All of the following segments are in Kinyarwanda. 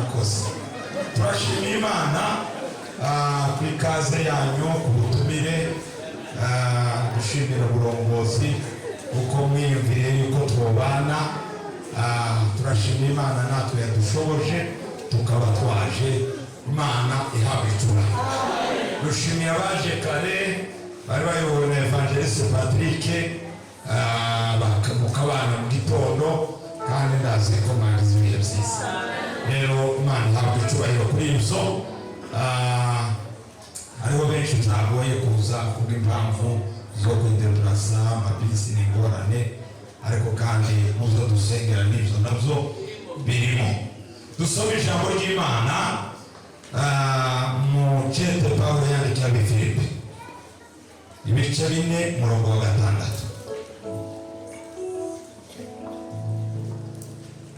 murakoze. Turashimira Imana ku ikaze yanyu ku butumire, dushimira uburongozi uko mwiyumvire yuko twobana. Turashimira Imana natwe yadushoboje tukaba twaje. Imana ihabwe icyubahiro. Dushimira abaje kare bari bayobowe na Evangeliste Patrick mukabana mu gitondo, kandi ndazi ko mwagize ibihe byiza. Rero Imana ihabwe icyubahiro kuri ibyo. Hariho benshi ntagoye kuza kubw'impamvu zo kwideburasa amabisi n'ingorane, ariko kandi muzo dusengera n'ibyo nabyo birimo. Dusome ijambo ry'Imana mu cyete Pawulo yandikiye Abifilipi, ibice 4 umurongo wa 6.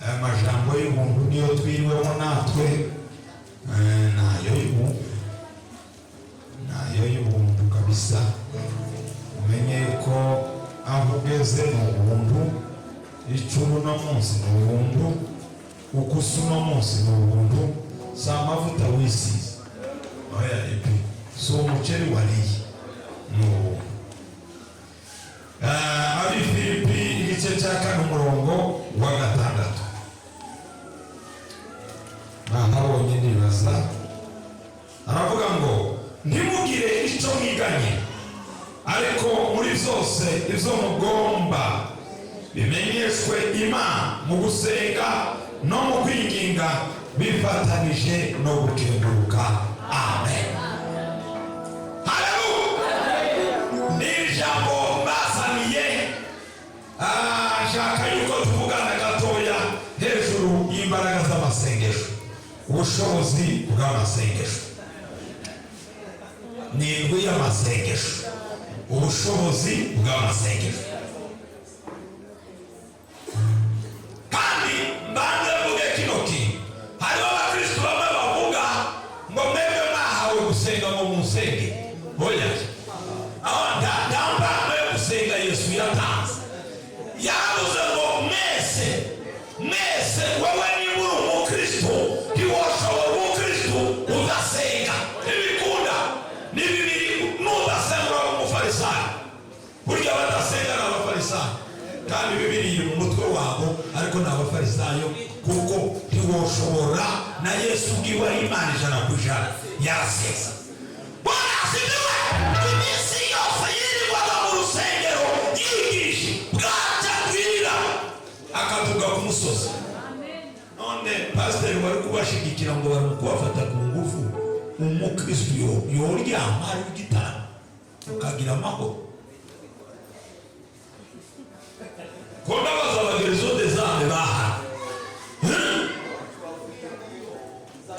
Aya majambo y'ubuntu niyo twiriwemo natwe, nayo y'ubuntu kabisa. Umenye ko aho ugeze mu buntu, icuru no munsi ni ubuntu, ukusu no munsi ni ubuntu, si amavuta wisize, oya epi, si umuceri wariye, ni ubuntu. Abifilipi igice cya 4 umurongo wa 6. Nahabonye nibaza, aravuga ngo ntimugire icyo mwiganye, ariko muri byose ibyo mugomba bimenyeshwe Imana mu gusenga no mu kwinginga bifatanije no gukenguruka. Amen. Haleluya. Ni ijambo mbazaniye, nshaka yuko tuvugana gatoya hejuru y'imbaraga z'amasengesho, ubushobozi bw'amasengesho. Ni indwi y'amasengesho, ubushobozi bw'amasengesho. Kandi mbanze mvuge kino kintu, hariho abakristo bamwe bavuga ngo mwebwe mwahawe gusenga ngo musenge. Oya, aho ndambara yo gusenga Yesu yatanze. Yavuze ngo mwese wewe niba uri umukristo ntiwoshobora umukristo udasenga. Ntibikunda, ni bibiri. Nudasenga uri umufarisayo. Burya badasenga ni abafarisayo, kandi bibiri iri mu mutwe wabo, ariko ni abafarisayo kuko ntiwoshobora. Na Yesu ubwiwe ari Imana 100% yarasenga. Bwana asifiwe. Iminsi yose yirirwaga mu rusengero yigisha, bwacya bwira akavuga ku musozi. None pasiteri wari kubashigikira ngo bari kubafata ku ngufu, umukristo yoryama ari igitano ukagira amahoro. Ko ndabaza abagerezo dezame bahana,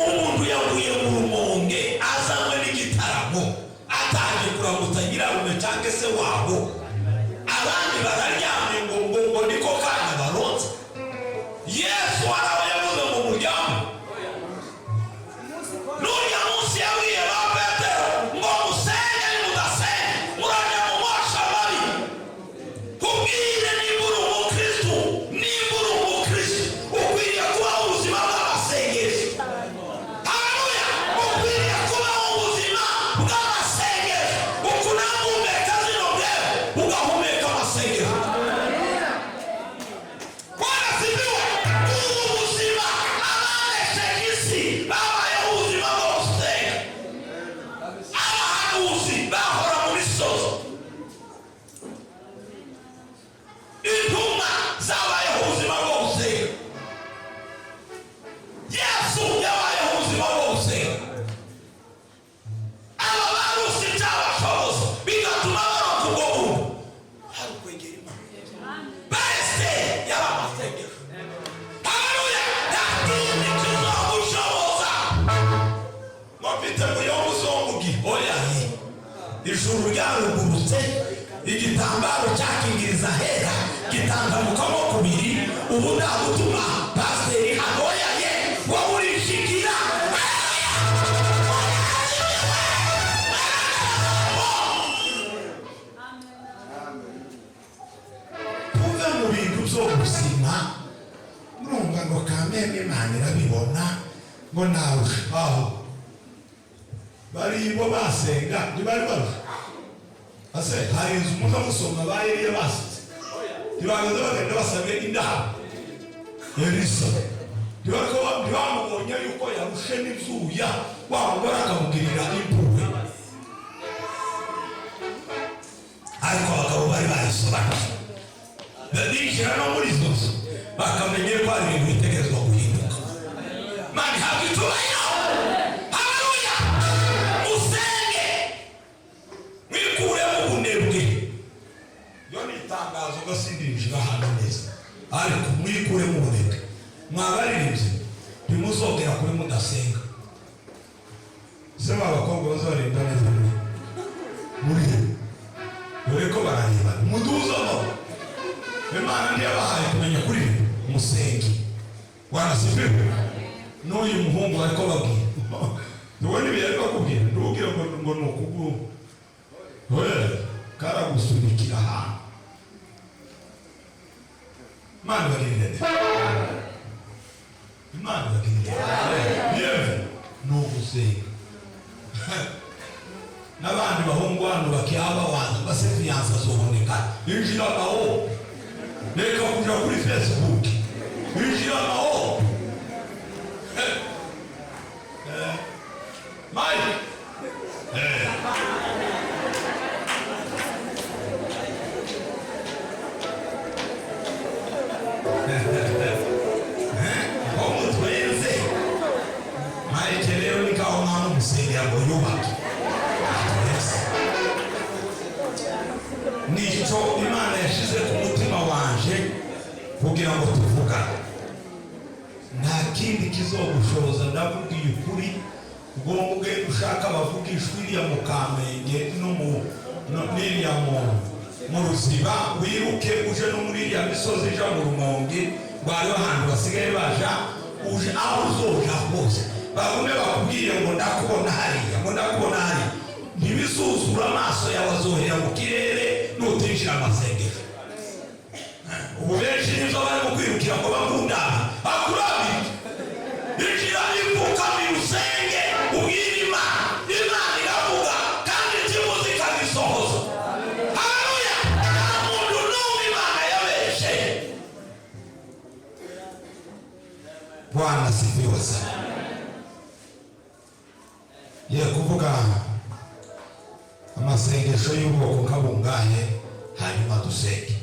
umuntu yavuye mu Rumonge azanywe n'igitaramo, atangiye kuramutsa nyirarume cyangwa se wabo, abandi bararyamye ngo niko kanya baronze. Yesu araho yavuze mu muryango. N'urya munsi yabwiye ba Petero ngo musenge nimudasenge murajya mu mosha bari. Kubwire niba uri umukristo, ukwiriye kubaho ubuzima bw'amasengesho. Haleluya. Ukwiriye kubaho ubuzima bw'amasengesho. Ukunahumeka zino bwewe ugahumeka amasengesho. Bwana asifiwe. Ubu buzima abanesheje isi babayeho ubuzima bwo gusenga. Abahanuzi bahora mu misozi, intumwa zabayeho ubuzima bwo gusenga. Yesu yabayeho ubuzima bwo gusenga. Aba barusi cyabashoboza bigatuma baronka ubwo buntu, hari ukwegera Imana. Bese yaba amasengesho. Haleluya. Ntakindi kizogushoboza ngo mfite muyomuzongugi. Oya, ijuru ryarugurutse, igitambaro cyakingiriza hera gitanga mu kaboko kubiri. Ubu ndagutuma pasiteri agoyaye wowe urishikira. Tuve mu bintu byo gusima, murumva ngo kameme Imana irabibona, ngo narusha aho bari bo basenga ntibari barusha ase hari inzu umuntu amusoma ba Eliya basize ntibagaze bagenda basabye indaha Elisa ntibamubonye yuko yarushe n'izuya wa mugore akamugirira impuhwe ariko abagabo bari bayisobanukiwe binjira no muri izo nzu bakamenye ko hari ibintu bitegerezwa guhinduka mani habwa icyubahiro haleluya musenge mwikuremo ubunebwe iyo ni itangazo gasindirinjira hano neza ariko mwikuremo ubunebwe mwabaririmbye ntimuzogera kuri mudasenga sema abakobwa bazarinda neza muri dore ko barareba muduzamo Imana ndiye abahaye kumenya kuri musenge wanasifiwe n'uyu muhungu ariko babwira nubona ibi ariko bakubwira ndubwira ngo nukugu karagusunikira ahantu Imana bagirire Imana bagirire yewe nugusenga n'abandi bahungu hano bakihaba wanzu basefiyansa zoboneka injira naho reka kuja kuri Facebook injira naho Mike como tu eze Mike leo nikaona musenge abo yubaki nico Imana yashize ku mutima wanje kugira ngo tuvugane nta kindi kizogushoboza ndabubwiye ukuri ugomba ugenda ushaka abavugishwa iriya mu Kamenge no n'iriya mu Ruziba wiruke uje no muri iriya misozi ija mu Rumonge bariho ahantu basigaye baja uje aho uzoja hose bagume bakubwire ngo ndakubona hariya ngo ndakubona hariya ntibisuzura amaso yawe azohera mu kirere nutinjira amasengero ubu benshi nizo barimo kwirukira ngo bamundane akurabire injira ipfukamira usenge ubwire Imana iravuga kandi ikibuzi ikagisohoza haleluya nta muntu n'umwe Imana yabeshe Bwana asifiwe sana ye kuvuga amasengesho y'ubwoko nkabungaye hanyuma dusenge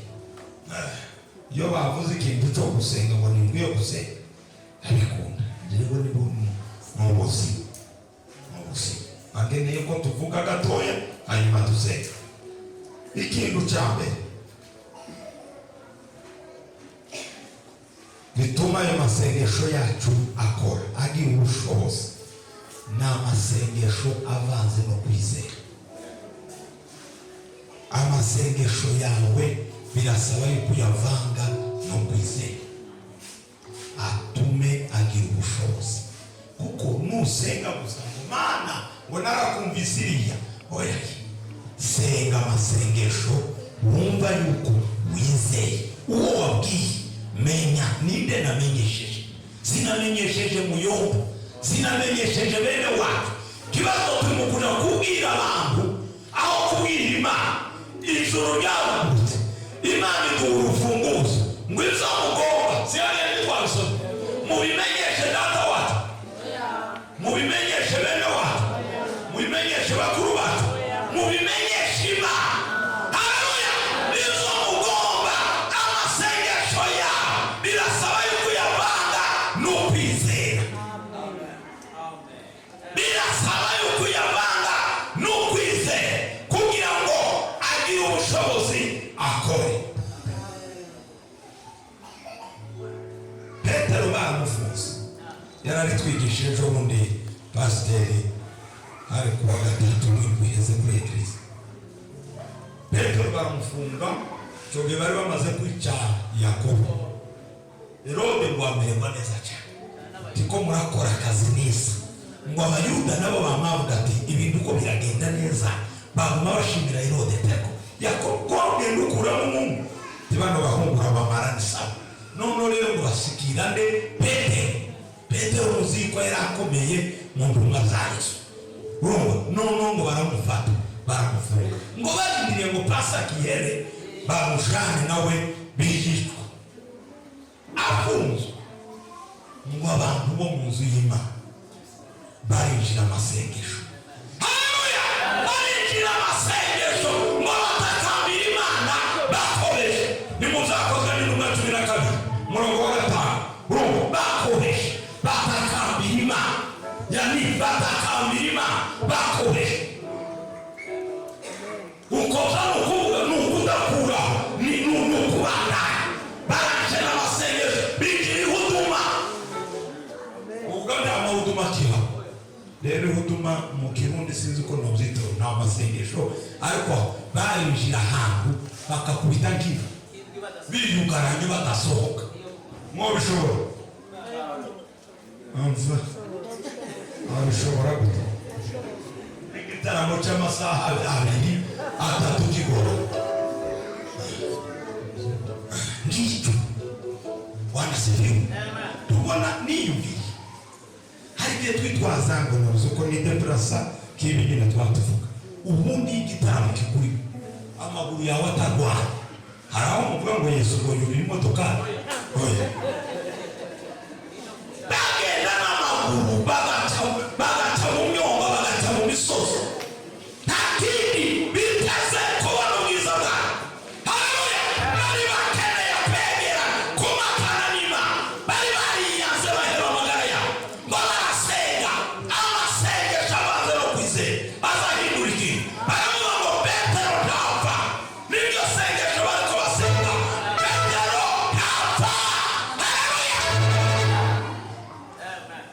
iyo bavuze ikintu cyo gusenga ngo nimbwiye gusenga abikunda rero ni n'ubuzima ageneye ko tuvuga gatoya hanyuma dusenge ikintu cya mbere bituma ayo masengesho yacu akora agira ubushobozi ni amasengesho avanze no kwizera amasengesho yawe birasaba yuko uyavanga no kwizera atume agira ubushobozi kuko nusenga gusa ngo Mana ngo narakumvise iriya oya senga amasengesho wumva yuko wizeye uwo wabwiye menya ninde namenyesheje sinamenyesheje Muyombo sinamenyesheje bene wacu kibazo tumukunda kubwira abantu aho kubwira Imana ijuru ryabutse Imana iduha urufunguzo ngo izamugomba siyane ntitwabisoma mubimenyeshe data wacu mubimenyeshe bene wacu mubimenyeshe bakuru bacu mubimenyeshe Imana haleluya izamugomba amasengesho yawe birasaba yuko uyavanga n'ukwizera birasaba yuko uyavanga n'ukwizera kugira ngo agire ubushobozi akore Petero baramufunze yararitwigishije ejo bundi pasiteri ari kuwa gatatu w'indwiheze muri eglise Petero baramufunga icyo gihe bari bamaze kwica Yakobo Herode ngo amererwa neza cyane tiko murakora akazi neza ngo abayuda nabo bamavuga ati ibintu uko biragenda neza baguma bashimira Herode teko Yakobo ngende ukuramo umuntu tibano bahungura bamarana sawa none rero ngo basikirane Petero muzi ko yarakomeye mu ndumwa za Yesu. Urumva ngo baramufata baramufunga ngo barindiriye ngo Pasaka ihere bamujane nawe bigishwa afunzwe. Ngo abantu bo mu nzu y'Imana barinjira amasengesho. Haleluya! Barinjira amasengesho ngo batakambira Imana bakoresha. Nimuzakozwe n'intumwa 12 murongo wa 5. Urumva bakoresha batakambira Imana. Yani batakambira Imana bakoresha. Ukoza n'ukudakura ni n'ukubana. Barinjira amasengesho bigiri huduma. Uganda amahuduma kiha. Rero huduma mu Kirundi sinzi ko nobyito na amasengesho ariko barinjira ahantu bakakubita ngiye biyugaranye badasohoka. Mwobishobora amva abishobora gute igitaramo cy'amasaha 2-3 kigoro ngicyo wanasifiwe. Tubona niyumvi hari igihe twitwaza ngo nabuze uko nideprasa kibi nyine twatuvuga ubundi igitaramo kikuri amaguru yawe atarwara. Hari aho muvuga ngo Yesu ngo yuri imodoka oya bagenda n'amaguru bagaca mu myonga bagaca mu misozi nta kindi biteze kubona ubwiza bwawe. Haleluya! Bari bakeneye kwegera kumakana n'Imana bari bariyanze bahera amagara yabo ngo barasenga amasengesho abanze no kwizera azahindura ikintu. Baravuga ngo Petero ntapfa. Niryo sengesho bariko basenga Petero ntapfa. Haleluya!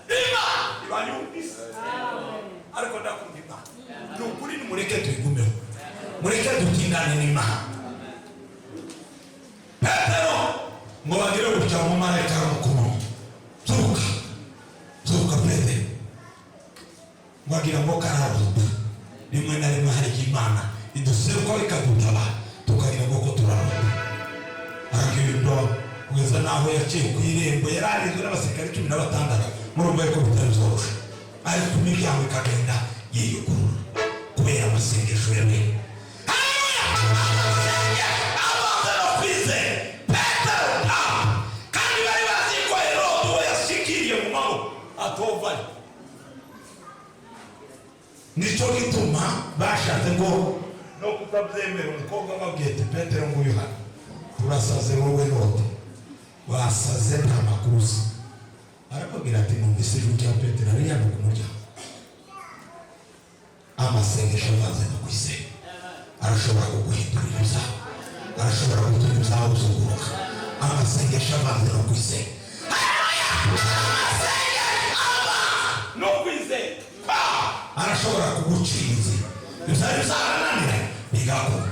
Imana ibanyumvise ariko ndakunda Imana ni ukuri. Nimureke tuyigumeho mureke dutindane n'Imana. Petero ngo bagire gutya mu marayika aramukomaho zuka Petero wagira ngo kararuta. Rimwe na rimwe hari Imana iduseruka ikadutaba tukagira ngo ko turaruta. Aragindo kugeza naho yaciye ku irembo yararizwe n'abasirikare 16 murumva ko bitazorosha ariko imiryango ikagenda yiyugurura kubera amasengesho yawe. Haleluya! Abanza no kwizera Petero kandi bari bazi ko Herode we yashikiriye mu maboko atovanye. Nico gituma bashatse ngo no kutabyemera umukobwa babwiye ati Petero ngo uyu hano turasaze wowe Herode wasaze nta makuruzi. Arababwira ati numvise ijwi rya Petero ari hano ku muryango. Amasengesho avanze no kwizera arashobora kuguhindurira ibyawe, arashobora gutuma ibyawe bizunguruka. Amasengesho avanze no kwizera. Haleluya! Amasengesho ava no kwizera arashobora kugucira inzira ibyari byarananira bigakunda.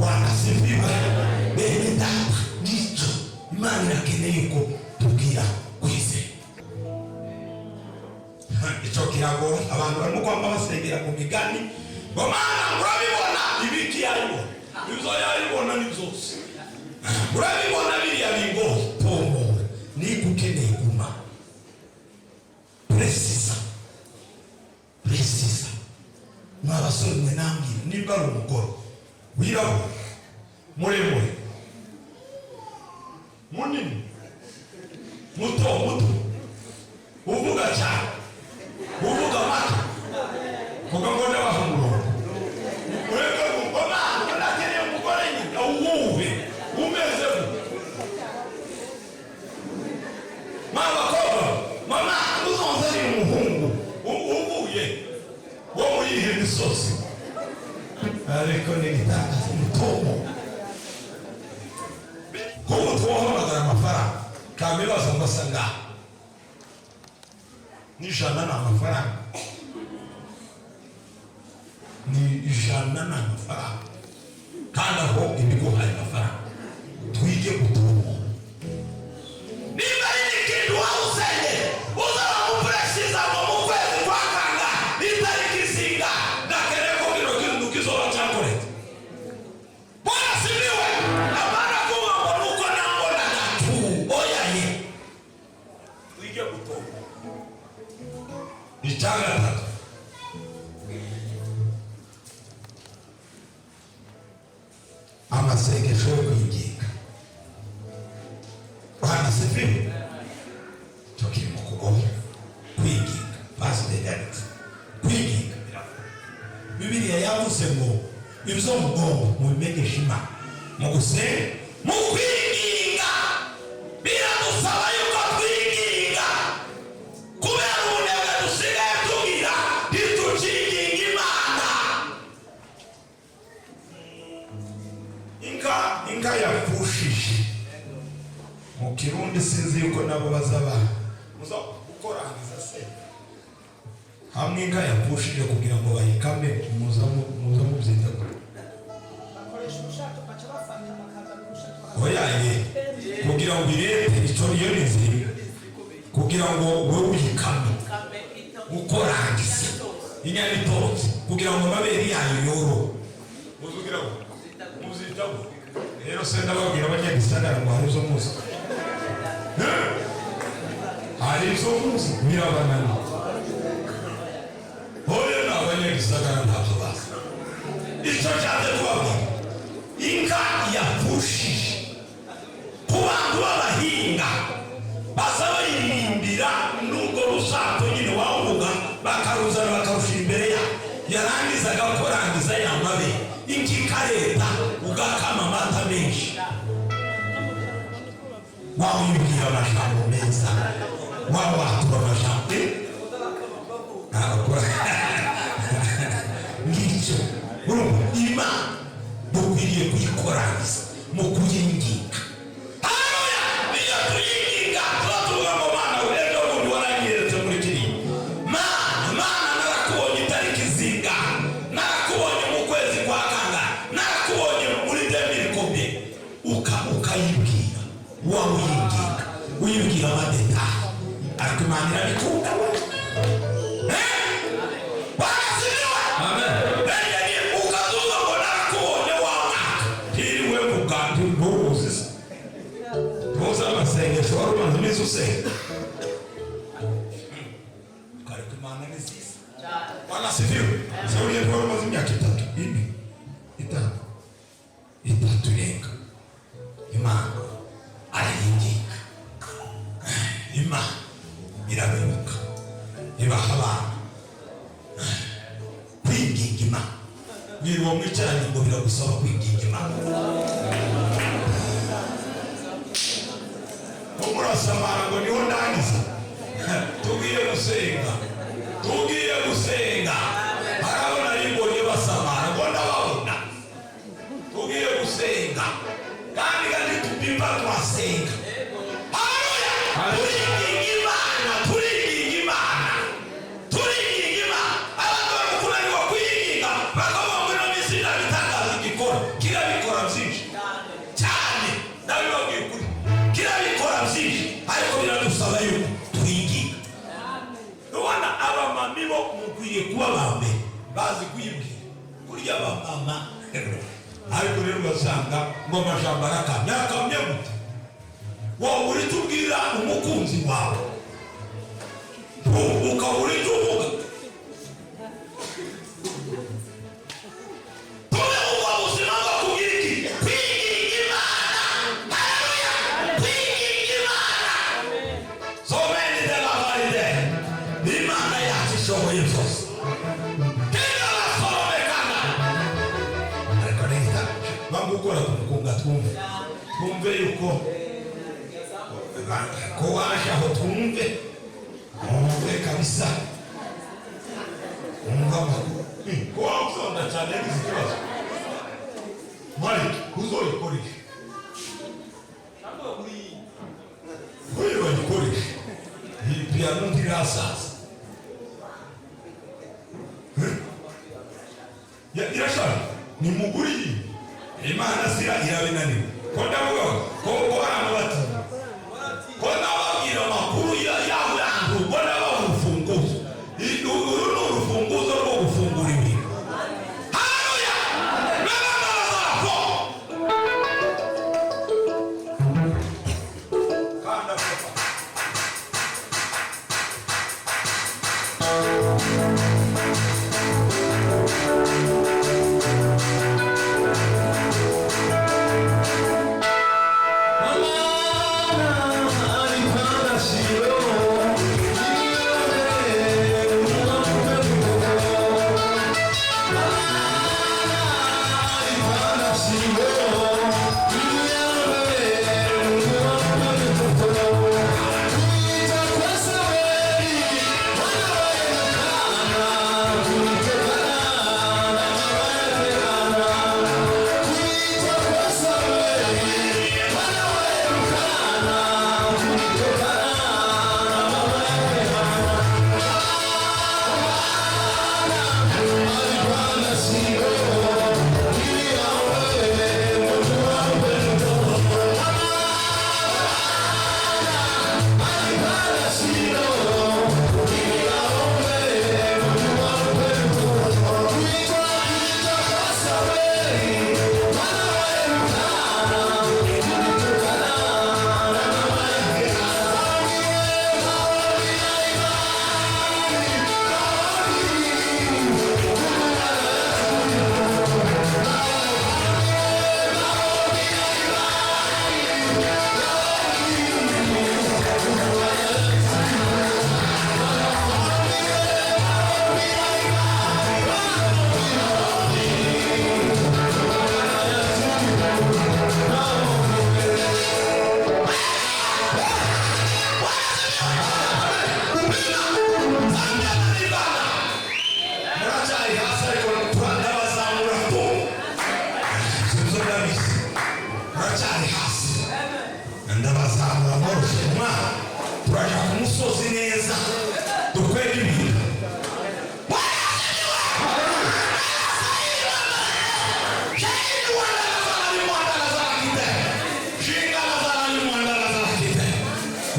Wanasifiwe bene data. Ngicyo Imana irakeneye ko tubwira kwizera. Icyo kirago abantu barimo kwamba basengera mu migani ngo Mana urabibona ibiki yarimo ibyo yaribona ni byose urabibona biriya bingo pomo ni gukeneye guma precisa n'abasore mwe nambwira niba ari umugore wirabura muremure munini muto uvuga cyane uvuga make mugangone bahumuro ureka ngoma nakeneye umugore nyina uwuwe umeze mama koba mama uzonze ari umuhungu uvuye wo muyihe misozi ariko ni gitaka mutomo kuko twohamagara amafaranga kabibaza ngo sanga n'ijana n'amafaranga kandi aho ibigo hari amafaranga twige gutomo. Niba ari ikintu wawusenge uzaba mupresiza ngo mu kwezi kwa kanga itariki singa nakere ko kino kintu kizoba cyakoretse. Bwana sibiwe abana kuba ngo nuko nambona natu oya ye icya gatatu amasengesho yo kwinginga. Bwana sifiwe. Tukiri mu kugoba kwinginga pasidegariti kwinginga. Bibiliya yavuze ngo ibyo mugomba mubimenyesha Imana mu gusenga, mu kwinginga. Biradusaba yuko twinginga kubera ubunebwe dusigaye tugira ntitukinginga Imana. Inka yapfushije mu Kirundi, sinzi yuko nabo bazaba muza gukorangiza se hamwe. Inka yapfushije kugira ngo bayikame, muza mubyita oyaye kugira ngo irete icyo niyo nizeye, kugira ngo wowe uyikame ukorangiza inyana itonze, kugira ngo amabere yayo yoro uzugira ngo muzitaho. Rero se ndababwira abanyagisagara ngo hari izo muzi, hari izo muzi birabanana. Oya ni abanyagisagara ntabyo bazi. Icyo cyaje kubabwira, inka yapfushije ku bantu b'abahinga baza bayirimbira n'ubwo rusato nyine wawuga bakaruzana bakarusha imbere yarangiza agakorangiza yamabe inka ikareta ugakama amata menshi. Wawibwira amajambo meza, wawatura amajambo ntabakora ngicyo. Urumva Imana dukwiriye kuyikorangiza mu kuyinginga. Haleluya! Iyo tuyinginga tuvuga ngo Mana urebe ubundi waranyeretse muri kiriya. Mana narakubonye itariki zinga, narakubonye mu kwezi kwa kanga, narakubonye muri 2010. Ukayibwira wawinginga, uyibwira amadeta ariko Imana irabikunda. Amasengesho wari umaze iminsi usenga ukareka Imana ni nziza. Bwana sifiwe. Sawuli wari umaze imyaka 3, 4, 5 irenga, Imana arayinginga, Imana irabibuka, ibaha abana kwinginga Imana. Bwira uwo mwicaranye ngo biragusaba kwinginga Imana. Umurasamara ngo niho ndangiza. Tugiye gusenga. Harabona rimbonye basamara ngo ndababona. Tugiye gusenga kandi tupimba twasenga. Haleluya! Turiginga Imana. Abantu bakunaniwe kuyinginga bakavuga ngo no misina bitangaza igikora kirabikora byinshi cyane. Ndabibabwiye kuri kirabikora byinshi, ariko biradusaba yuko twinginga. Rubona abamami bo mukwiye kuba bambe bazi kwibwira kurya abamama. Ariko rero ugasanga ngo amajambo arakamye gute? Wowe uri tubwira umukunzi wawe ukaba uri tuvuga gukora kumukunga twumve yuko ko waje aho twumve kabisa. Ko wawusonda cyane yagize ikibazo Mike uzoyikoresha wewe wayikoresha iyi piano ntirasasa irashaka ni muguri Imana sira irabinaniwe. Ko ndavuga ko abantu bati ko nababwira amakuru yawe yandu bona bafunguzo. Uru ni urufunguzo rwo gufungura ibintu. Haleluya! Kanda papa.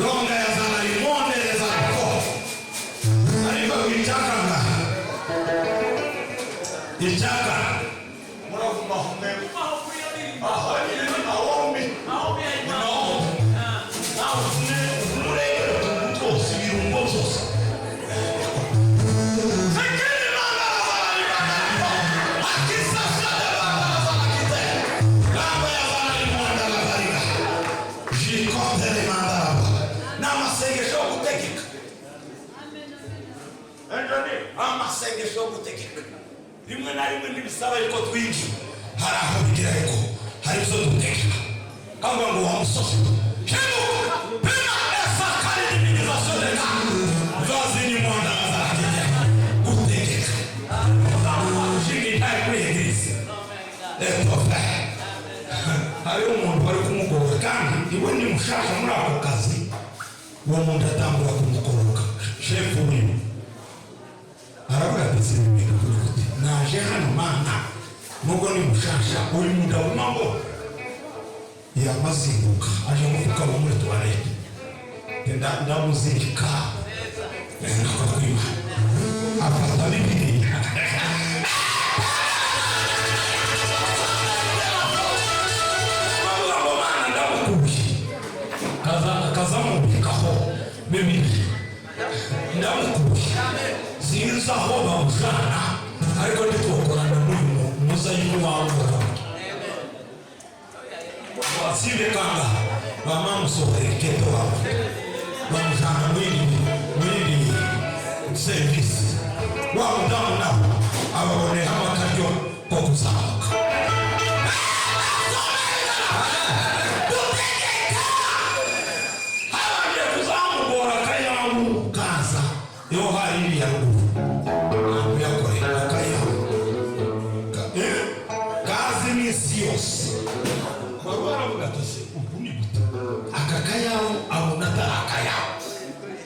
Longa ya zana limonde ya zana ko. Alipa kichaka nga. Kichaka. Mwana kuma hume. Ahoni ni maombi. Maombi ya imani. Maombi. Mule kutosi virungosos. Sekeli manga la zana libana. Akisa sada bana la zana kite. Longa ya zana limonde la zana. Jikote le mandaba. Namasengesho kutekika. Amasengesho gutekeka rimwe na rimwe nibisaba yuko twinji hari aho bigira ariko hari zo gutekeka kangwa ngo wamusoje hemo pema esa kali n'imigizaso reka vazi ni mwanda azakijya gutekeka shingi tayi kuri igisi etofe hari umuntu bari kumugora kandi iwe ni mushasha muri ako kazi uwo muntu atambura kumugoroka shefu wiwe aravuga ati naje hano mana nubwo ni mushasha uri munda w'amabo yamazinguka aje mufuka mu muri toilette ndamuzirika nakakwima afata bibiri mabwa mana ndamukubi kaza mubikaho bibiri ndamukubi Sinza hoba mujana ariko ndikokorana n'uyu muzayini wawe wasibe kanga bamamusohoreketo wawe bamujana mwini service wa mudamu nabo ababone amakaryo ko kuzamuka habanje kuzamugora kayamu kaza yo hari ya kazi misios barwara bugatose ubuni buto akakayaho abona tarakayaho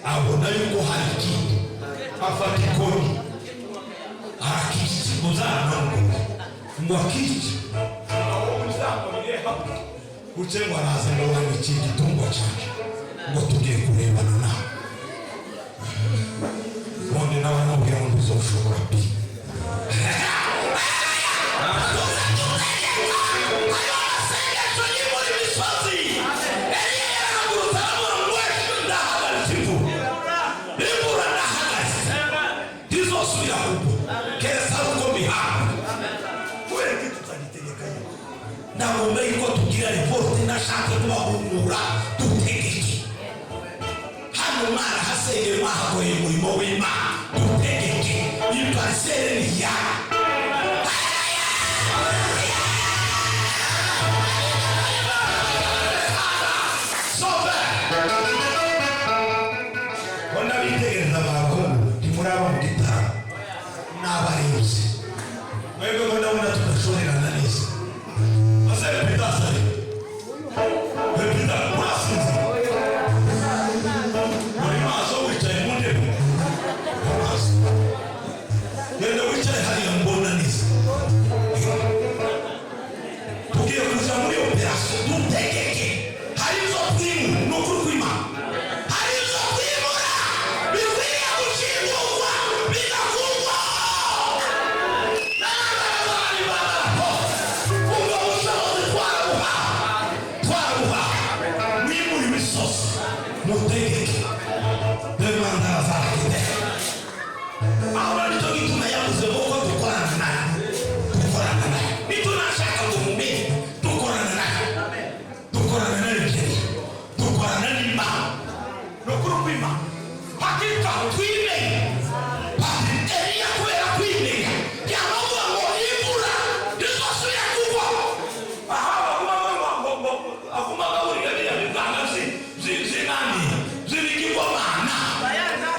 abona yuko hari ikindi afata ikoni arakishi uzana ngo akishi aho uzamurire hapo ucengwa araza ngo wani ikindi tungo cyane ngo tugiye kurebana nawe Monde nawe nubwira ngo uzoshobora pi Nagomba yuko tugira report nashaka kubahumura dutegeke hano mara haseye mahagoye umurimo w'Imana dutegeke iparsele ni ya sobe ona bitegereza abakuru timuraba mu gitaro n'abarinzi mwebwe ngo ndabona tudashorerana neza asere bidasare bidasare murasinzi muri maso wicaye mu ntebe genda wicaye hariya mbona neza tugiye kuja muri operasiyo dutegeke harizo twimu n'ukuri kw'Imana harizo twimura bikwiriye gushingurwa bigakugwa mwimura imisozi mutegeke demanda zakite ahora nicyo gituma yavuze ko dukorana naye nitunashaka tumumenye dukorana naye dukorana n'Imana n'ukuri kw'Imana hakika twimenye Eliya kubera kwimenya yamavuga ngo imvura ntizosubira kugwa avumaga buriya biriya biganga zinani z'ibigirwamana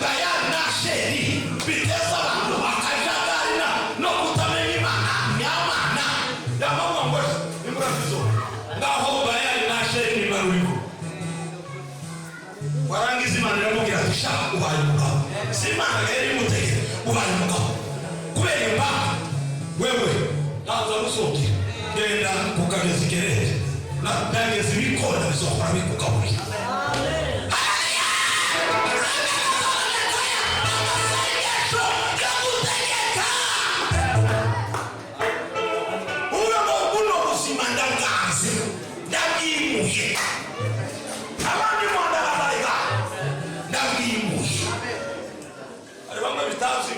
Bayali na Asheri biteza abantu bakajagarira no kutamenya Imana nyamana yamavuga ngo imvura ntizosubira ngaho Bayali na Asheri nibaruriho warangiza Imana iramubwira ati shaka ubaye umugabo si Imana yari imutegeka ubaye umugabo kubera impamvu wewe naza gusohokera genda kukageza ikerere nageze ibikona bizokora bikugaburira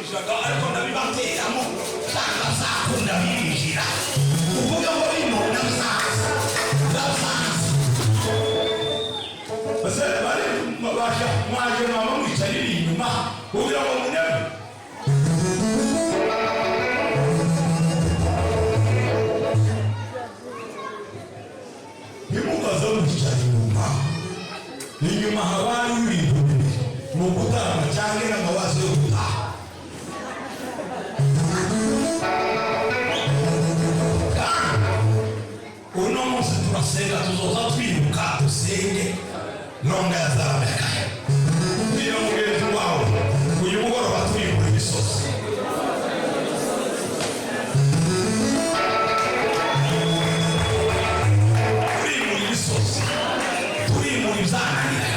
nabigishaka ariko ndabibateramo cyangwa zakunda bibishira uvuga ngo bino nazaza base bari mabasha mwaje mama mwicaye inyuma kugira ngo munebe bimukaza mwicaye inyuma habaye ibintu bibiri mu gutanga cyangwa n'amawazo yo gutaha uno munsi turasenga tuzoza twiruka dusenge nonga yazabekaye niyo mugenzi wawe uyu mugoroba twiyubura imisozi turimura imisozi turimura ibyananira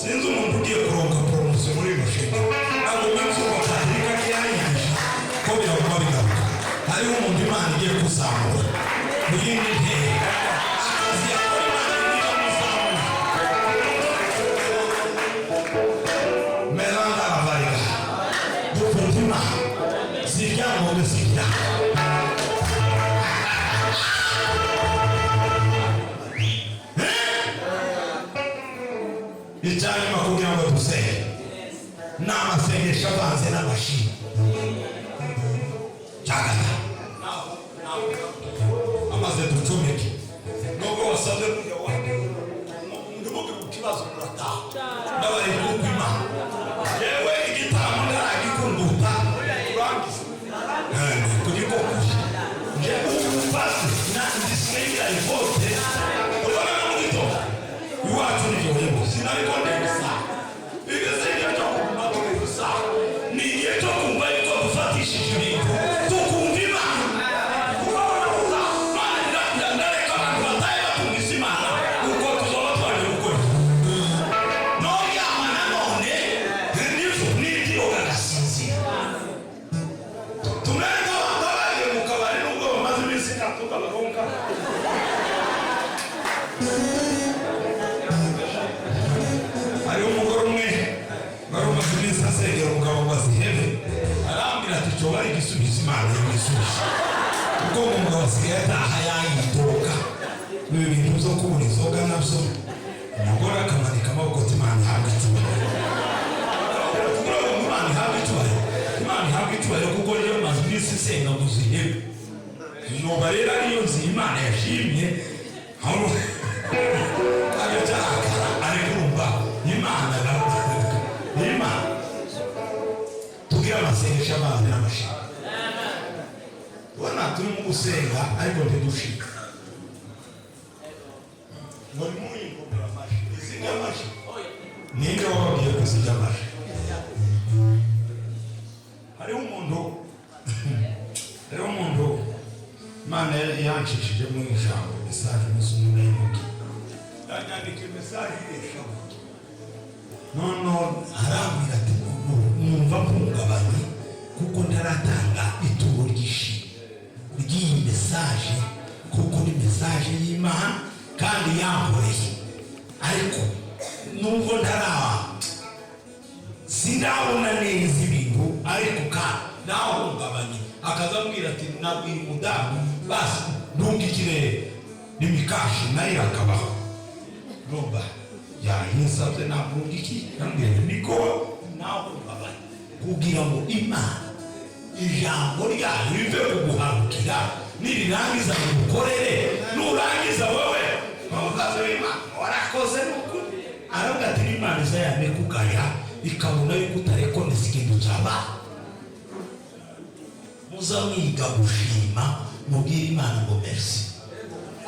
sinzi umuntu ugiye kuronka poromosiyo muri ino shenge ntabwo umunsi w'amatarika kiyanyanja ko biraguma bigaruka hariho umuntu imana igiye kuzamura mu yindi ntera akazi yakora imana igiye kuzamura meranda arabarira dufite imana ziryangombwa zirya icyanyuma kugira ngo dusenge n'amasengesho avanze n'amashini cyagata amaze ducomeke nubwo wasabwe kujya wande ndibuke ku kibazo murataha ndabari kukwima yewe igitaramo ndaragikunduka urangiza kugikokuja nje ufase ndisigaye ivote ubona no mugitoka iwacu nivyo hebo sinabikondesa ibiziga cyo kumatwe gusa ni igihe cyo kumva yuko dufatishije ibintu tukumva imana kubona kuza mana ndareka abantu bataye batumvise imana kuko tuzoba twaje gukora noyama nanone nivyo nibyo gagasinzira tumenga abantu bagiye mu kabari nubwo bamaze iminsi itatu baronka hari umugore umwe wari umaze iminsi asengera umugabo ngo azihebe arambwira ati cyo bari igisubizo imana y'ibisubizo kuko umugabo asigaye ataha yayitoka ibi bintu byo kubura inzoga nabyo umugore akamanika amaboko ati imana ihabwa icyubahiro imana ihabwa icyubahiro imana ihabwa icyubahiro kuko niyo maze iminsi isenga ngo uzihebe nuba rero ariyo nzi imana yashimye agacyakara ari kurumva imana tugira amasengesho abantu n'amashini ubona turimo gusenga ariko ntidushika muri muyimbura amashi izijya amashi ninde wababwiye ko izijya amashi hariho umuntu imana yanshishije mu ijambo mesaje umunsi umwe y'umugi yanyandika mesaje y'ijambo nono arambwira ati numva mpungabanye kuko ntaratanga ituro ry'iyi mesaje kuko ni mesaje y'Imana kandi yankoreye ariko nubwo sindabona neza ibintu ariko kandi nahungabanye akazambwira ati nabwira umudamu basi ntunga ikirere n'imikashi nayo irakabaho numva yahinsabye nabwunga iki nambwira niko nahungabanye kugira ngo Imana ijambo ryayo rive kuguharukira nirirangiza ngukorere nurangiza wowe umukozi w'Imana warakoze nuko aravuga ati Imana izayame kugaya ikabona yuko utarekoneza ikintu cyaba muzamwiga gushima mubwira Imana ngo merci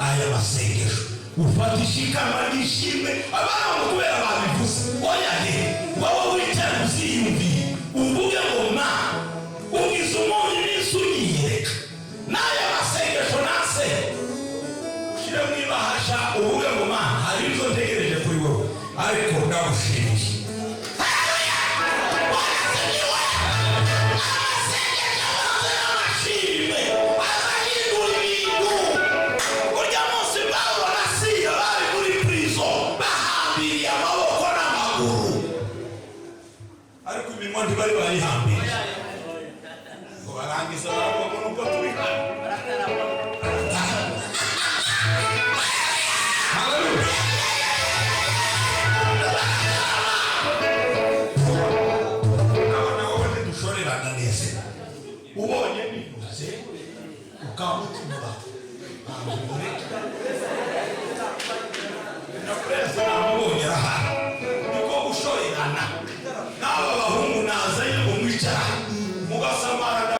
aya masengesho ufatisha ikamba ry'ishimwe abana kubera babivuze oya he wowe wicaye uziyumviye uvuge ngo ma ugize umuntu n'isuyireka n'aya masengesho nase ushire mu ibahasha uvuge ngo ma hari izo ntegereje kuri wowe ariko ndagushimiye Ndi bari bayihambira ngo barangiza barabona uko tubika abana wowe dushorerana neza ubonye bivuze ukamutumura na presa nabonye aha niko gushorerana n'aba bahungu